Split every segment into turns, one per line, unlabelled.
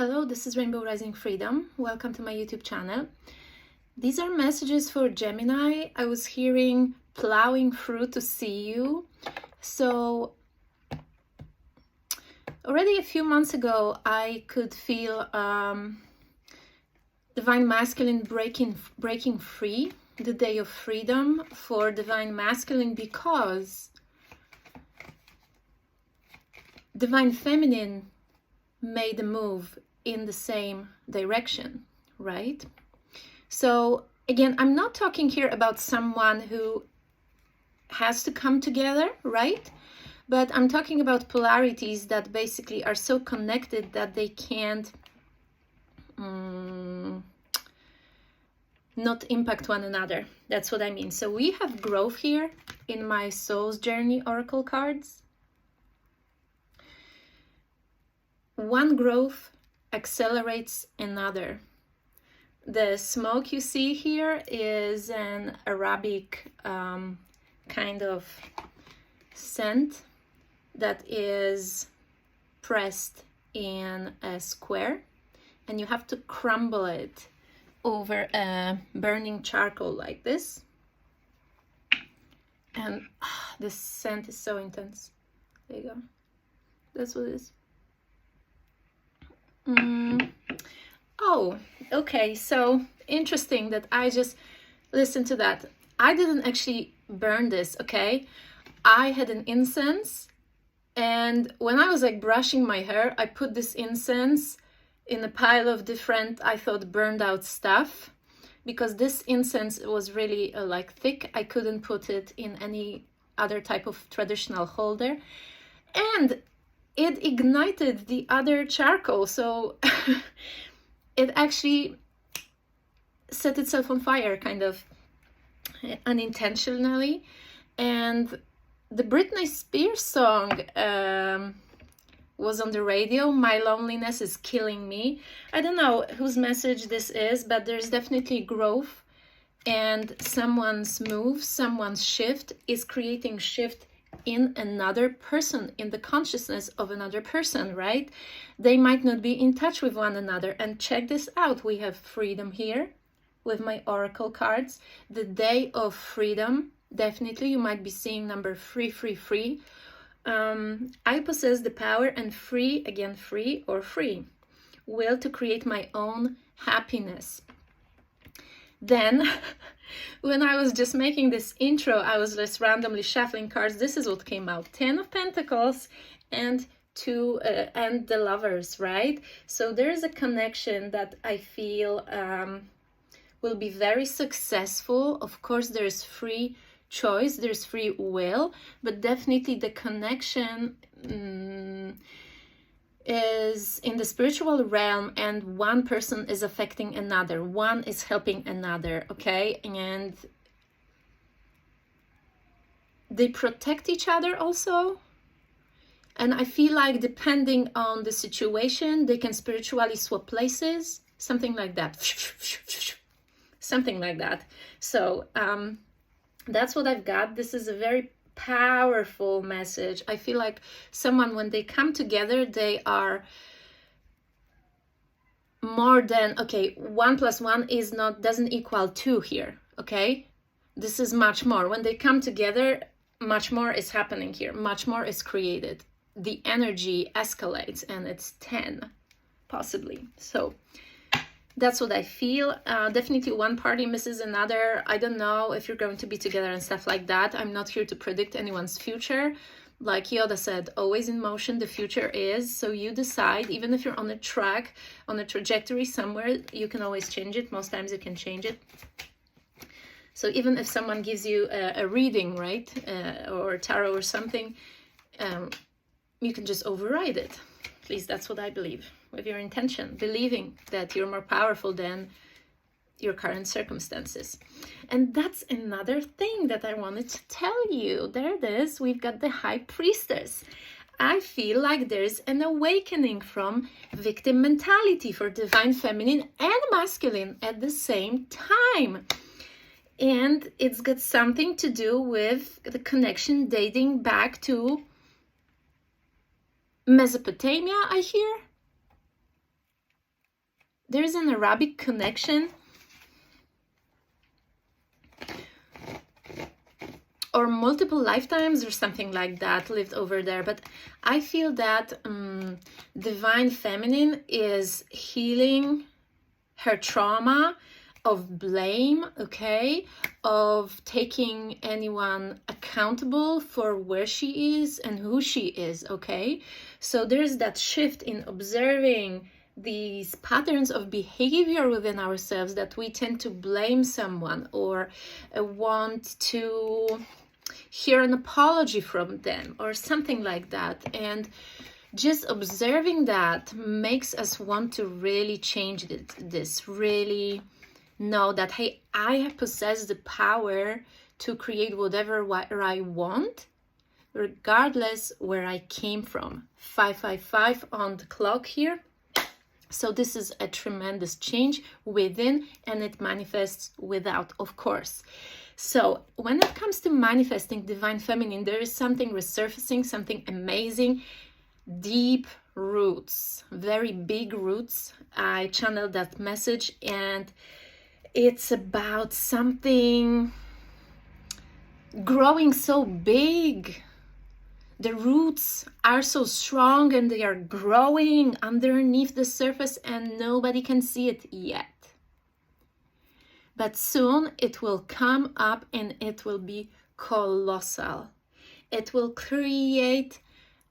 Hello, this is Rainbow Rising Freedom. Welcome to my YouTube channel. These are messages for Gemini. I was hearing plowing through to see you. So already a few months ago, I could feel Divine Masculine breaking free, the day of freedom for Divine Masculine, because Divine Feminine made a move in the same direction, right? So again, I'm not talking here about someone who has to come together, right? But I'm talking about polarities that basically are so connected that they can't not impact one another. That's what I mean. So we have growth here in my Soul's Journey Oracle cards. One growth accelerates another. The smoke you see here is an Arabic kind of scent that is pressed in a square, and you have to crumble it over a burning charcoal like this. And this scent is so intense. There you go. That's what it is. Oh, okay, so interesting that I just listened to that. I didn't actually burn this, okay? I had an incense, and when I was like brushing my hair, I put this incense in a pile of different, I thought, burned out stuff, because this incense was really like thick. I couldn't put it in any other type of traditional holder, and it ignited the other charcoal, so it actually set itself on fire, kind of unintentionally. And the Britney Spears song was on the radio, My Loneliness is Killing Me. I don't know whose message this is, but there's definitely growth, and someone's move, someone's shift is creating shift in another person, in the consciousness of another person, right? They might not be in touch with one another. And check this out, we have freedom here with my oracle cards, the day of freedom. Definitely you might be seeing number 333. I possess the power and free, again free or free will to create my own happiness. Then when I was just making this intro, I was just randomly shuffling cards. This is what came out: 10 of Pentacles and and the Lovers, right? So there is a connection that I feel will be very successful. Of course, there's free choice, there's free will, but definitely the connection is in the spiritual realm, and one person is affecting another, one is helping another, okay? And they protect each other also. And I feel like depending on the situation, they can spiritually swap places, something like that. Something like that. So that's what I've got. This is a very powerful message. I feel like someone, when they come together, they are more than, okay, 1 + 1 is not, doesn't equal 2 here, okay? This is much more. When they come together, much more is happening here, much more is created. The energy escalates, and it's 10 possibly. So that's what I feel. Definitely one party misses another. I don't know if you're going to be together and stuff like that. I'm not here to predict anyone's future. Like Yoda said, always in motion, the future is. So you decide, even if you're on a track, on a trajectory somewhere, you can always change it. Most times you can change it. So even if someone gives you a reading, right, or tarot or something, you can just override it. At least that's what I believe, with your intention, believing that you're more powerful than your current circumstances. And that's another thing that I wanted to tell you. There it is. We've got the High Priestess. I feel like there's an awakening from victim mentality for Divine Feminine and Masculine at the same time. And it's got something to do with the connection dating back to Mesopotamia, I hear. there is an Arabic connection or multiple lifetimes or something like that lived over there. But I feel that divine feminine is healing her trauma of blame, okay, of taking anyone accountable for where she is and who she is, okay. So there's that shift in observing these patterns of behavior within ourselves, that we tend to blame someone or want to hear an apology from them or something like that. And just observing that makes us want to really change this, really know that, hey, I possess the power to create whatever I want, regardless where I came from. 555 on the clock here. So this is a tremendous change within, and it manifests without, of course. So when it comes to manifesting divine feminine, there is something resurfacing, something amazing, deep roots, very big roots. I channeled that message, and it's about something growing so big. The roots are so strong and they are growing underneath the surface and nobody can see it yet. But soon it will come up and it will be colossal. It will create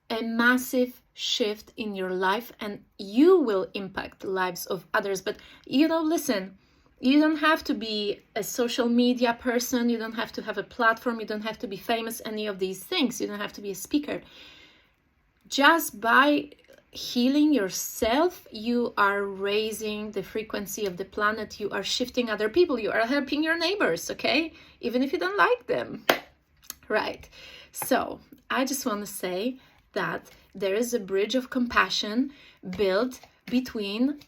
a massive shift in your life and you will impact the lives of others. But listen, you don't have to be a social media person. You don't have to have a platform. You don't have to be famous, any of these things. You don't have to be a speaker. Just by healing yourself, you are raising the frequency of the planet. You are shifting other people. You are helping your neighbors, okay? Even if you don't like them, right? So I just want to say that there is a bridge of compassion built between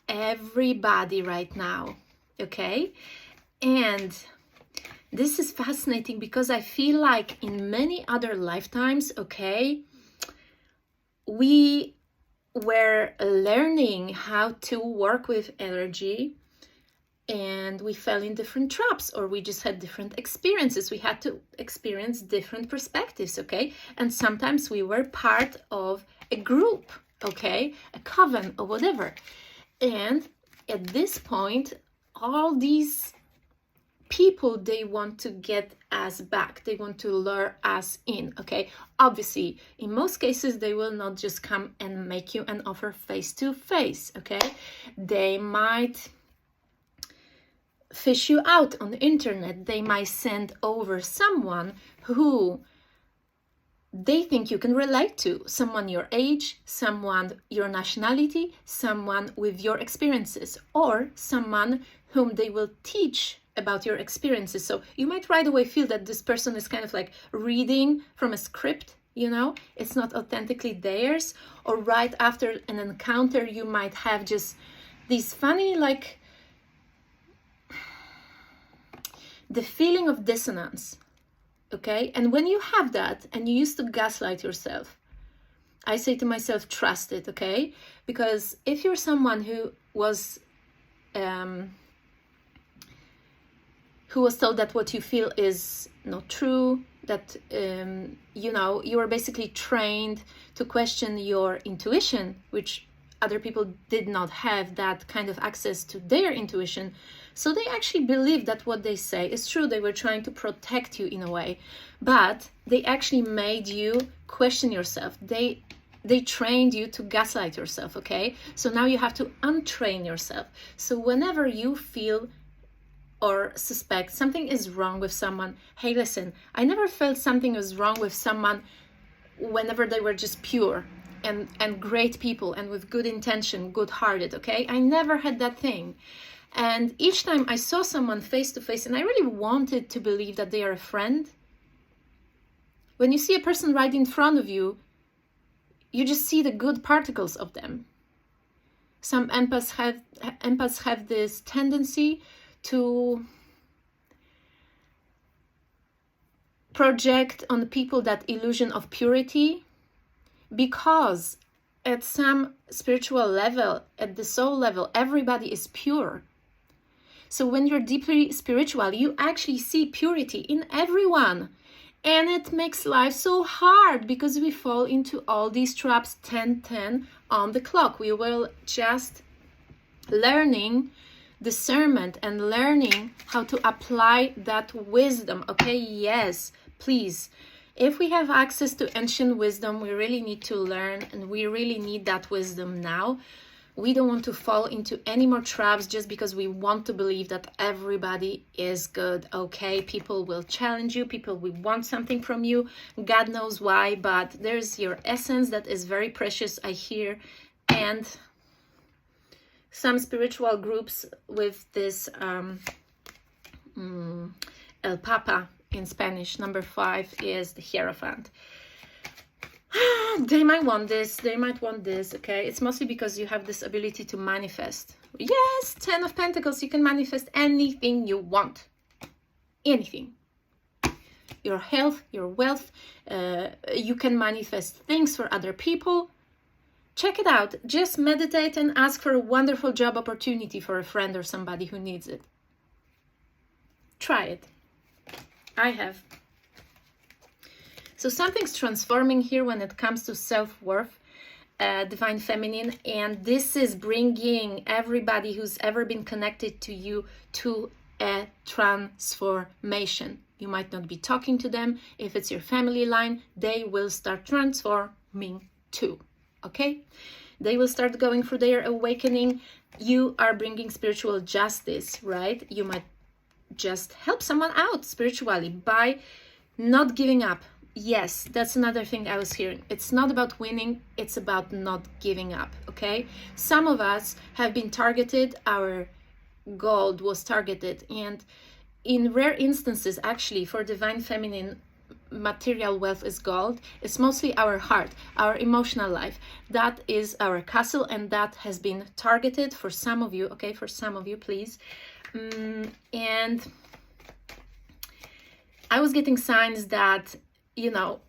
everybody right now. Okay, and this is fascinating because I feel like in many other lifetimes, okay, we were learning how to work with energy and we fell in different traps, or we just had different experiences. We had to experience different perspectives, okay, and sometimes we were part of a group, okay, a coven or whatever. And at this point, all these people, they want to get us back. They want to lure us in, okay? Obviously, in most cases, they will not just come and make you an offer face to face, okay? They might fish you out on the internet. They might send over someone who they think you can relate to, someone your age, someone your nationality, someone with your experiences, or someone whom they will teach about your experiences. So you might right away feel that this person is kind of like reading from a script, it's not authentically theirs. Or right after an encounter, you might have just these funny, like, the feeling of dissonance. Okay, and when you have that and you used to gaslight yourself, I say to myself, trust it, okay? Because if you're someone who was told that what you feel is not true, that you are basically trained to question your intuition, which other people did not have that kind of access to their intuition. So they actually believe that what they say is true. They were trying to protect you in a way, but they actually made you question yourself. They trained you to gaslight yourself, okay? So now you have to untrain yourself. So whenever you feel or suspect something is wrong with someone, hey, listen, I never felt something was wrong with someone whenever they were just pure and great people and with good intention, good-hearted, okay? I never had that thing. And each time I saw someone face to face and I really wanted to believe that they are a friend, when you see a person right in front of you, you just see the good particles of them. Some empaths have this tendency to project on people that illusion of purity, because at some spiritual level, at the soul level, everybody is pure. So when you're deeply spiritual, you actually see purity in everyone. And it makes life so hard because we fall into all these traps 10-10 on the clock. We will just learning discernment and learning how to apply that wisdom. Okay, yes, please. If we have access to ancient wisdom, we really need to learn, and we really need that wisdom now. We don't want to fall into any more traps just because we want to believe that everybody is good, okay? People will challenge you, people will want something from you, God knows why, but there's your essence that is very precious, I hear. And some spiritual groups with this El Papa in Spanish, number 5 is the Hierophant. They might want this, they might want this, okay? It's mostly because you have this ability to manifest. Yes, 10 of Pentacles, you can manifest anything you want. Anything. Your health, your wealth, you can manifest things for other people. Check it out. Just meditate and ask for a wonderful job opportunity for a friend or somebody who needs it. Try it. I have. So something's transforming here when it comes to self-worth, divine feminine, and this is bringing everybody who's ever been connected to you to a transformation. You might not be talking to them. If it's your family line, they will start transforming too, okay? They will start going through their awakening. You are bringing spiritual justice, right? You might just help someone out spiritually by not giving up. Yes, that's another thing I was hearing. It's not about winning, it's about not giving up, okay? Some of us have been targeted, our gold was targeted, and in rare instances, actually, for divine feminine, material wealth is gold. It's mostly our heart, our emotional life. That is our castle, and that has been targeted for some of you, okay? For some of you, please. And I was getting signs that, you know,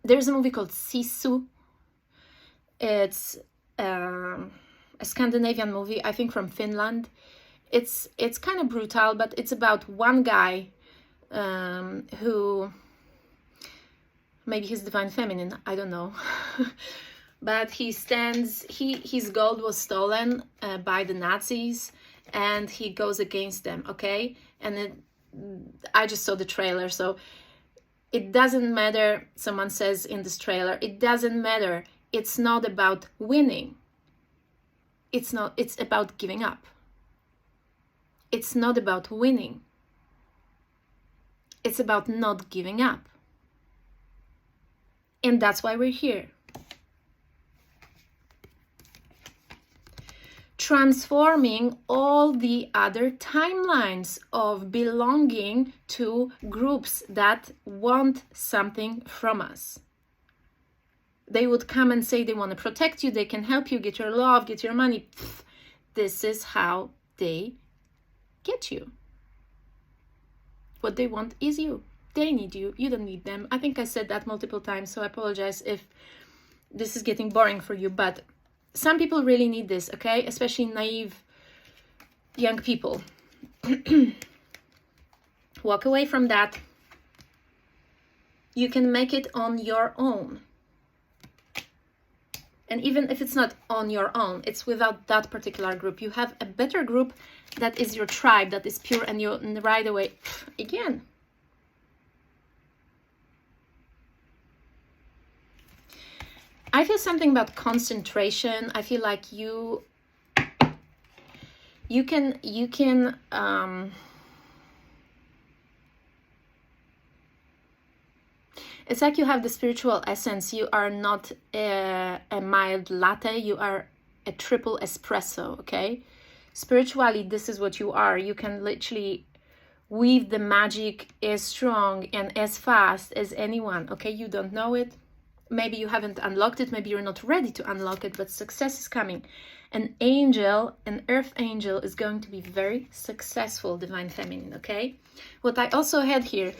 there's a movie called Sisu. It's a Scandinavian movie, I think from Finland. It's kind of brutal, but it's about one guy who, maybe he's divine feminine, I don't know. But he stands, his gold was stolen by the Nazis, and he goes against them, okay? And I just saw the trailer, so it doesn't matter, someone says in this trailer, it doesn't matter. It's not about winning. It's about giving up. It's not about winning. It's about not giving up. And that's why we're here. Transforming all the other timelines of belonging to groups that want something from us. They would come and say they want to protect you, they can help you, get your love, get your money. Pfft, this is how they get you. What they want is you. They need you. You don't need them. I think I said that multiple times, so I apologize if this is getting boring for you, but some people really need this, okay? Especially naive young people. Walk away from that. You can make it on your own. And even if it's not on your own, it's without that particular group. You have a better group that is your tribe, that is pure, and you right away, again. I feel something about concentration. I feel like you can it's like you have the spiritual essence. You are not a mild latte, you are a triple espresso, okay? Spiritually, this is what you are. You can literally weave the magic as strong and as fast as anyone, okay? You don't know it. Maybe you haven't unlocked it, maybe you're not ready to unlock it, but success is coming. An angel, an earth angel, is going to be very successful, divine feminine, okay? What I also had here,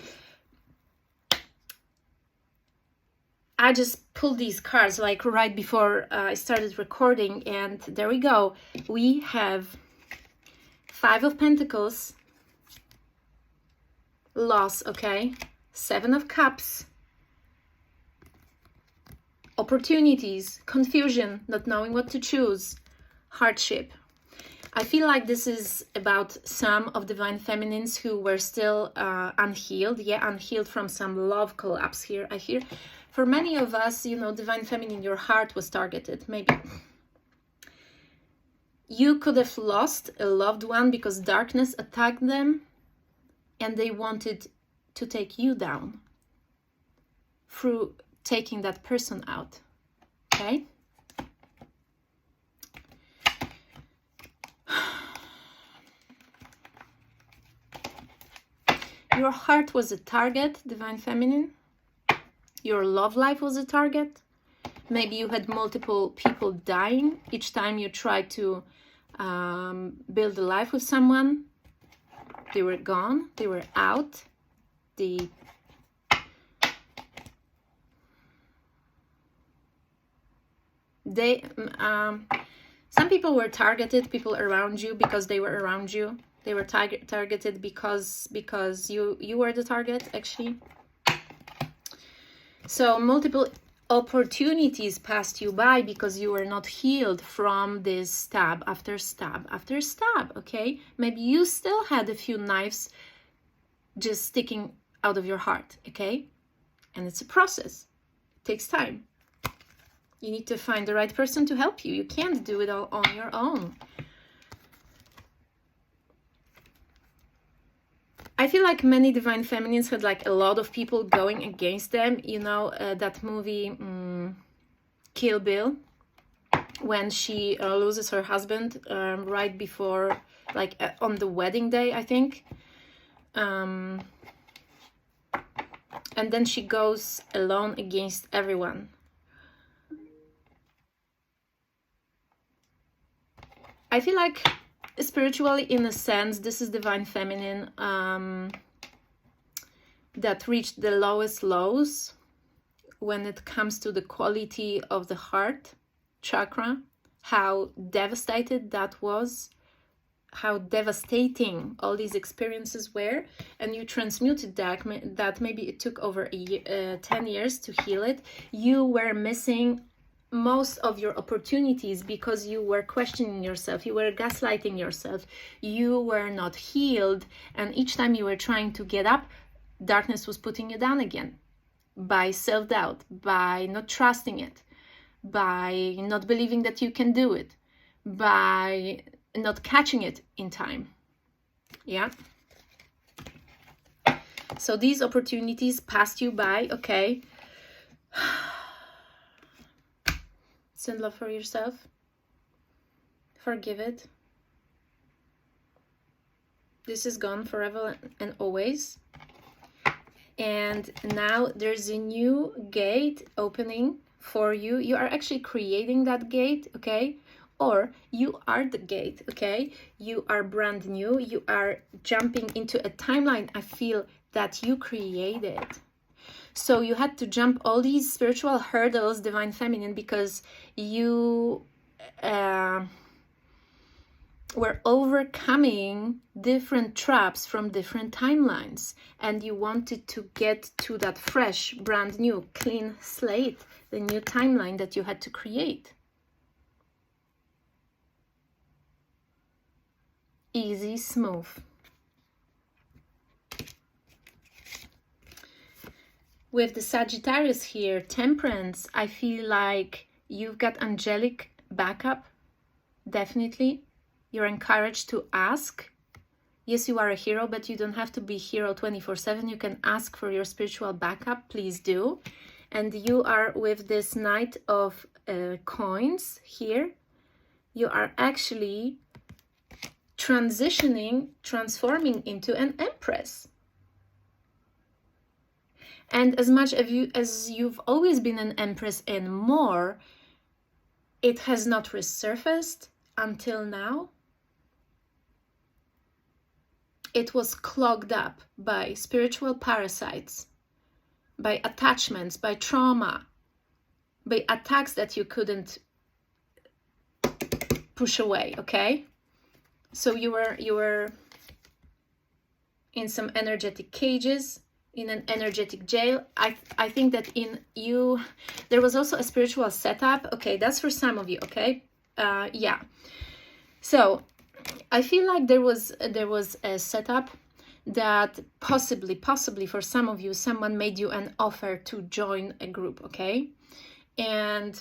I just pulled these cards like right before I started recording, and there we go. We have Five of Pentacles, loss, okay? Seven of Cups, opportunities, confusion, not knowing what to choose, hardship. I feel like this is about some of Divine Feminines who were still unhealed. Yeah, unhealed from some love collapse here. I hear for many of us, you know, Divine Feminine, your heart was targeted. Maybe you could have lost a loved one because darkness attacked them and they wanted to take you down through taking that person out. Okay? Your heart was a target, Divine Feminine. Your love life was a target. Maybe you had multiple people dying each time you tried to build a life with someone. They were gone. They were out. Some people were targeted, people around you, because they were around you. They were targeted because you were the target, actually. So multiple opportunities passed you by because you were not healed from this stab after stab after stab, okay? Maybe you still had a few knives just sticking out of your heart, okay? And it's a process. It takes time. You need to find the right person to help you. You can't do it all on your own. I feel like many Divine Feminines had like a lot of people going against them. You know, that movie Kill Bill, when she loses her husband right before, like on the wedding day, I think. And then she goes alone against everyone. I feel like spiritually, in a sense, this is Divine Feminine that reached the lowest lows when it comes to the quality of the heart chakra, how devastated that was, how devastating all these experiences were, and you transmuted that maybe it took over 10 years to heal it. You were missing most of your opportunities because you were questioning yourself, you were gaslighting yourself, you were not healed, and each time you were trying to get up, darkness was putting you down again by self-doubt, by not trusting it, by not believing that you can do it, by not catching it in time. Yeah, so these opportunities passed you by, okay? Send love for yourself. Forgive it. This is gone forever and always. And now there's a new gate opening for you. You are actually creating that gate, okay? Or you are the gate, okay? You are brand new. You are jumping into a timeline, I feel, that you created. So you had to jump all these spiritual hurdles, Divine Feminine, because you were overcoming different traps from different timelines. And you wanted to get to that fresh, brand new, clean slate, the new timeline that you had to create. Easy, smooth. With the Sagittarius here, Temperance, I feel like you've got angelic backup, definitely. You're encouraged to ask. Yes, you are a hero, but you don't have to be hero 24/7. You can ask for your spiritual backup, please do. And you are with this Knight of Coins here. You are actually transforming into an Empress. And as much as you've always been an Empress and more, it has not resurfaced until now. It was clogged up by spiritual parasites, by attachments, by trauma, by attacks that you couldn't push away, okay? So you were in some energetic cages, in an energetic jail. I think that in you there was also a spiritual setup. Okay, that's for some of you, okay? Yeah. So I feel like there was a setup that possibly for some of you, someone made you an offer to join a group, okay? And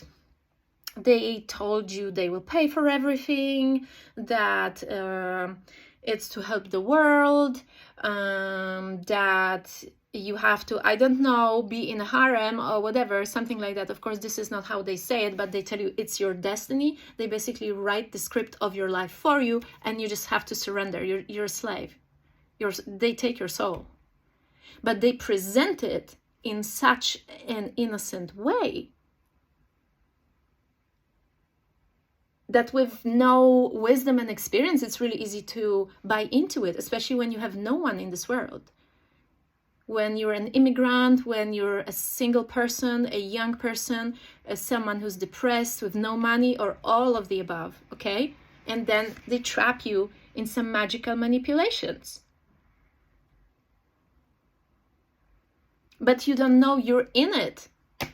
they told you they will pay for everything, that it's to help the world, that you have to, I don't know, be in a harem or whatever, something like that. Of course, this is not how they say it, but they tell you it's your destiny. They basically write the script of your life for you, and you just have to surrender. You're a slave. They take your soul. But they present it in such an innocent way that with no wisdom and experience, it's really easy to buy into it, especially when you have no one in this world. When you're an immigrant, when you're a single person, a young person, someone who's depressed with no money, or all of the above, okay? And then they trap you in some magical manipulations. But you don't know you're in it.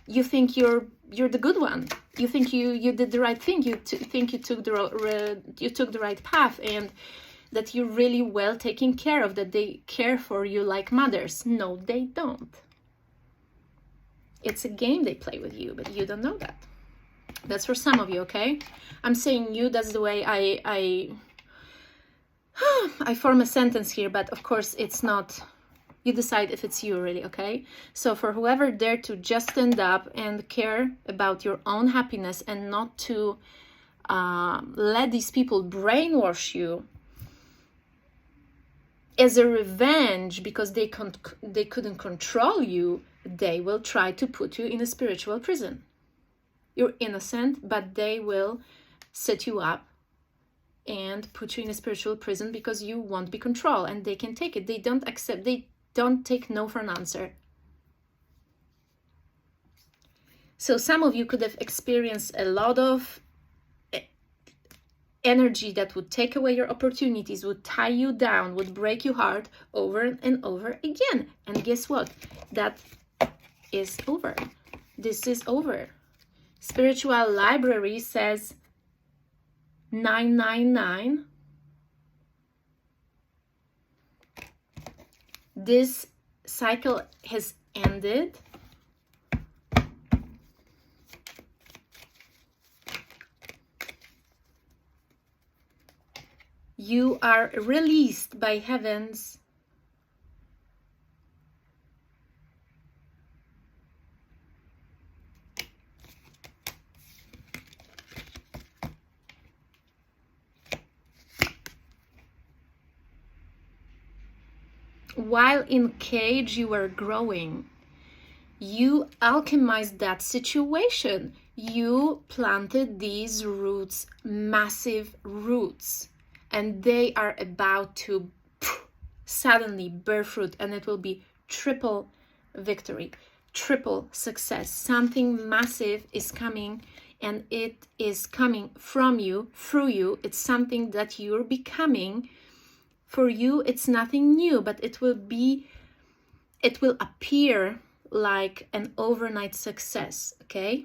You think you're the good one. You think you did the right thing. You think you took the right path, and that you're really well taken care of, that they care for you like mothers. No, they don't. It's a game they play with you, but you don't know that. That's for some of you, okay? I'm saying you, that's the way I form a sentence here, but of course it's not. You decide if it's you really, okay? So for whoever dared to just stand up and care about your own happiness and not to let these people brainwash you as a revenge because they couldn't control you, they will try to put you in a spiritual prison. You're innocent, but they will set you up and put you in a spiritual prison because you won't be controlled, and they can take it. They don't take no for an answer. So some of you could have experienced a lot of energy that would take away your opportunities, would tie you down, would break your heart over and over again. And guess what? That is over. This is over. Spiritual library says 999. This cycle has ended. You are released by heavens. While in cage, you were growing. You alchemized that situation. You planted these roots, massive roots, and they are about to suddenly bear fruit, and it will be triple victory, triple success. Something massive is coming, and it is coming from you, through you. It's something that you're becoming. For you, it's nothing new, but it will appear like an overnight success, okay?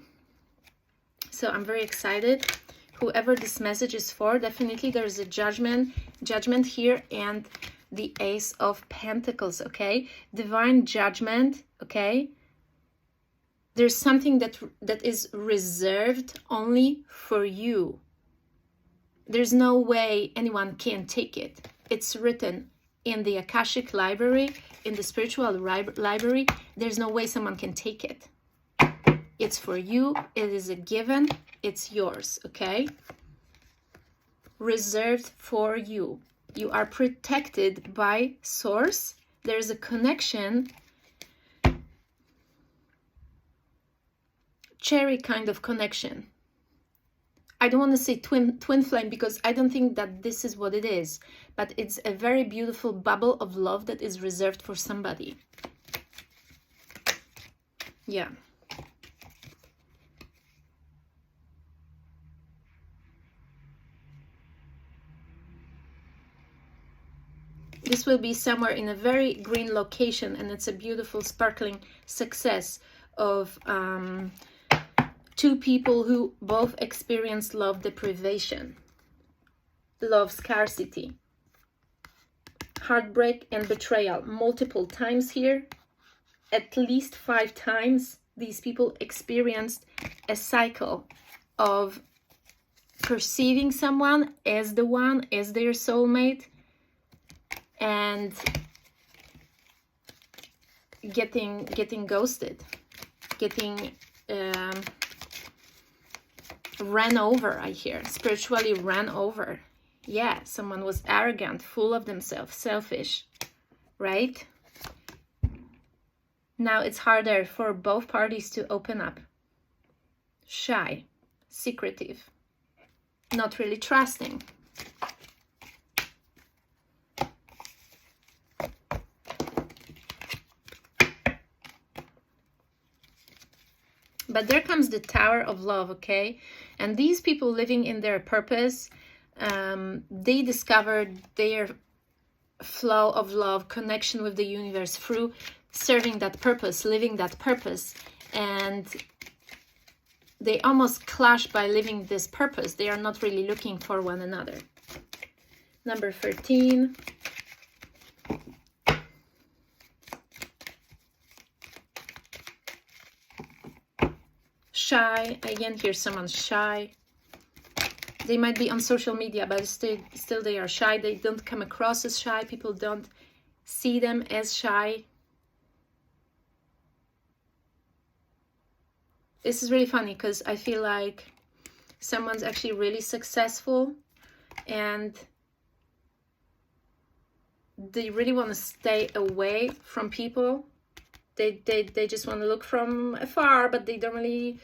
So I'm very excited. Whoever this message is for, definitely there's a judgment here, and the Ace of Pentacles, okay? Divine judgment, okay? There's something that is reserved only for you. There's no way anyone can take it. It's written in the Akashic library, in the spiritual library. There's no way someone can take it. It's for you. It is a given. It's yours, okay? Reserved for you. You are protected by Source. There's a connection. Cherry kind of connection. I don't want to say twin flame because I don't think that this is what it is, but it's a very beautiful bubble of love that is reserved for somebody. Yeah. This will be somewhere in a very green location, and it's a beautiful, sparkling success of two people who both experience love deprivation, love scarcity, heartbreak and betrayal multiple times here. At least 5 times these people experienced a cycle of perceiving someone as the one, as their soulmate, and getting ghosted, getting ran over. I hear spiritually ran over. Yeah, someone was arrogant, full of themselves, selfish, right? Now it's harder for both parties to open up. Shy, secretive, not really trusting. But there comes the Tower of Love, okay? And these people living in their purpose, they discovered their flow of love, connection with the universe through serving that purpose, living that purpose. And they almost clash by living this purpose. They are not really looking for one another. Number 13. Shy. Again, here's someone shy. They might be on social media, but still they are shy. They don't come across as shy. People don't see them as shy. This is really funny because I feel like someone's actually really successful and they really want to stay away from people. They just want to look from afar, but they don't really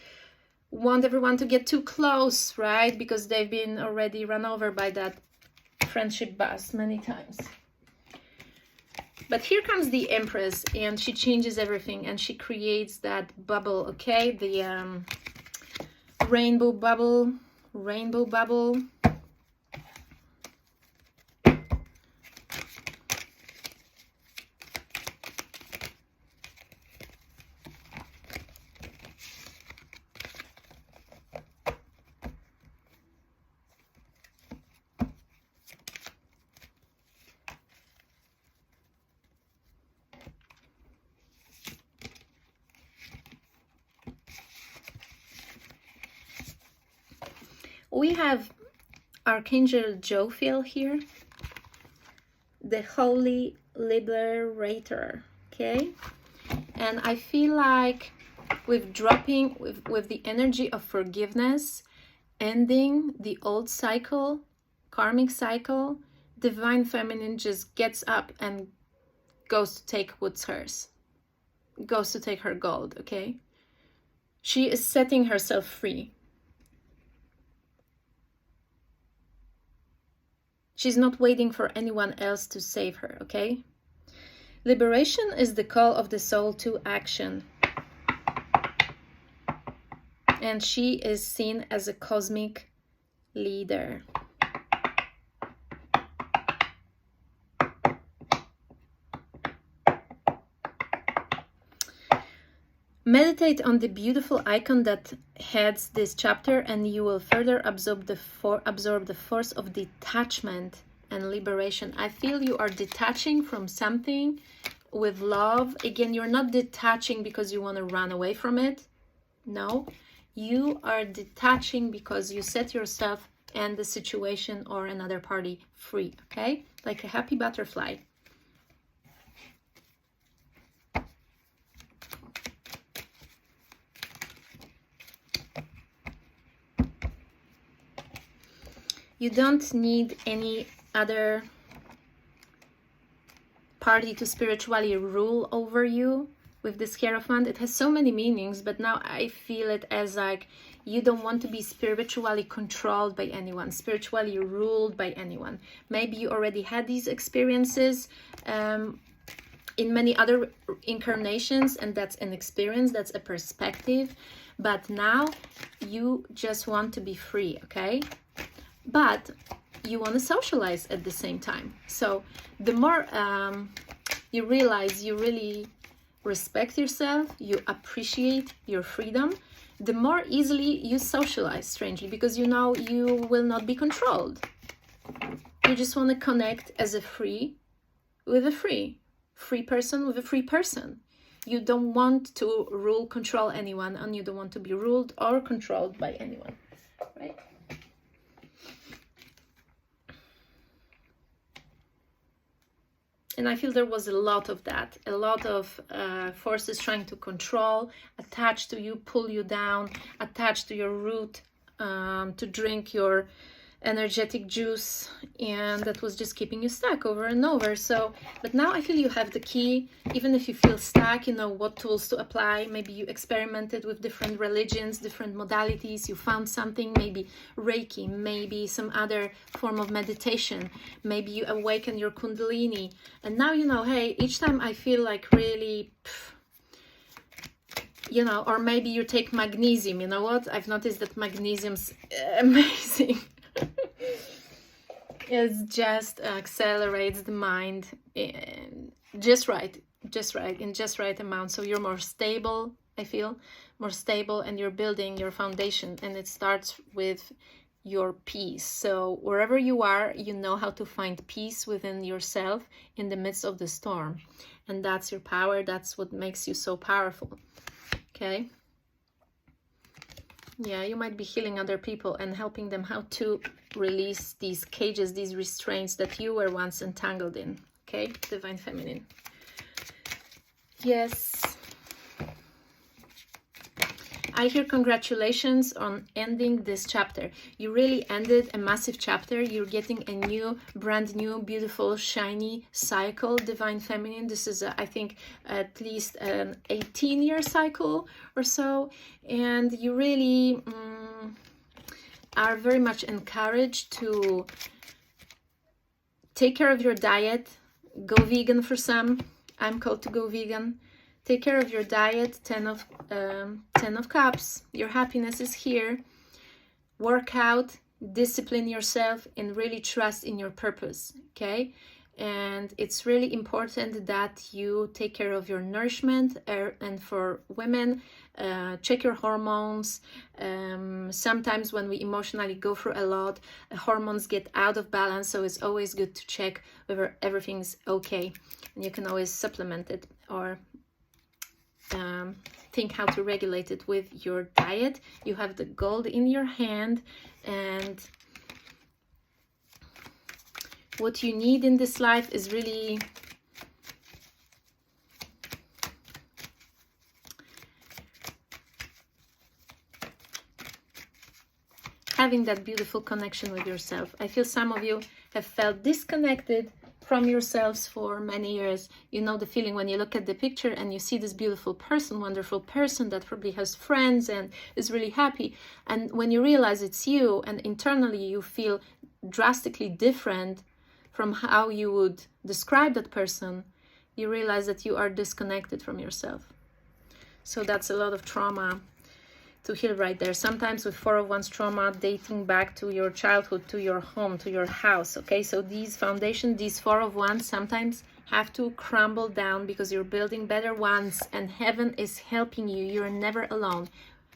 want everyone to get too close, right? Because they've been already run over by that friendship bus many times. But here comes the Empress, and she changes everything, and she creates that bubble, okay? The rainbow bubble. We have Archangel Jophiel here, the Holy Liberator, okay? And I feel like with dropping, with the energy of forgiveness, ending the old cycle, karmic cycle, Divine Feminine just gets up and goes to take what's hers, goes to take her gold, okay? She is setting herself free. She's not waiting for anyone else to save her, okay? Liberation is the call of the soul to action. And she is seen as a cosmic leader. Meditate on the beautiful icon that heads this chapter, and you will further absorb the force of detachment and liberation. I feel you are detaching from something with love. Again, you're not detaching because you want to run away from it. No, you are detaching because you set yourself and the situation or another party free, okay? Like a happy butterfly. You don't need any other party to spiritually rule over you with this Hierophant. It has so many meanings, but now I feel it as like you don't want to be spiritually controlled by anyone, spiritually ruled by anyone. Maybe you already had these experiences in many other incarnations, and that's an experience, that's a perspective. But now you just want to be free, okay? But you want to socialize at the same time. So the more you realize you really respect yourself, you appreciate your freedom, the more easily you socialize, strangely, because you know you will not be controlled. You just want to connect as a free person with a free person. You don't want to control anyone, and you don't want to be ruled or controlled by anyone, right? And I feel there was a lot of that, a lot of forces trying to control, attach to you, pull you down, attach to your root, to drink your energetic juice, and that was just keeping you stuck over and over. So, but now I feel you have the key. Even if you feel stuck, you know what tools to apply. Maybe you experimented with different religions, different modalities, you found something, maybe Reiki, maybe some other form of meditation, maybe you awaken your Kundalini, and now you know, hey, each time I feel like really you know, or maybe you take magnesium. You know what, I've noticed that magnesium's amazing. It just accelerates the mind in just right amount, so you're more stable. I feel more stable, and you're building your foundation, and it starts with your peace. So wherever you are, you know how to find peace within yourself in the midst of the storm, and that's your power. That's what makes you so powerful. Okay. Yeah, you might be healing other people and helping them how to release these cages, these restraints that you were once entangled in. Okay, Divine Feminine. Yes. I hear congratulations on ending this chapter. You really ended a massive chapter. You're getting a new, brand new, beautiful, shiny cycle, Divine Feminine. This is, I think, at least an 18-year cycle or so. And you really are very much encouraged to take care of your diet. Go vegan for some. I'm called to go vegan. Take care of your diet. 10 of Cups. Your happiness is here. Work out, discipline yourself, and really trust in your purpose. Okay, and it's really important that you take care of your nourishment. And for women, check your hormones. Sometimes when we emotionally go through a lot, hormones get out of balance, so it's always good to check whether everything's okay, and you can always supplement it or think how to regulate it with your diet. You have the gold in your hand, and what you need in this life is really having that beautiful connection with yourself. I feel some of you have felt disconnected from yourselves for many years. You know the feeling when you look at the picture and you see this beautiful person, wonderful person that probably has friends and is really happy. And when you realize it's you, and internally you feel drastically different from how you would describe that person, you realize that you are disconnected from yourself. So that's a lot of trauma to heal right there. Sometimes with 4 of Wands trauma dating back to your childhood, to your home, to your house. Okay, so these foundations, these 4 of Wands sometimes have to crumble down because you're building better ones, and heaven is helping you. You're never alone.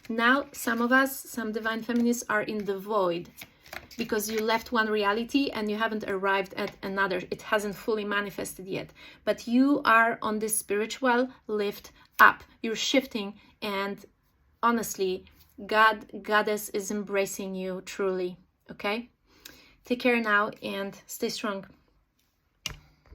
Now some of us, some Divine Feminists, are in the void because you left one reality and you haven't arrived at another. It hasn't fully manifested yet, but you are on this spiritual lift up. You're shifting, and honestly, Goddess is embracing you truly. Okay, take care now and stay strong.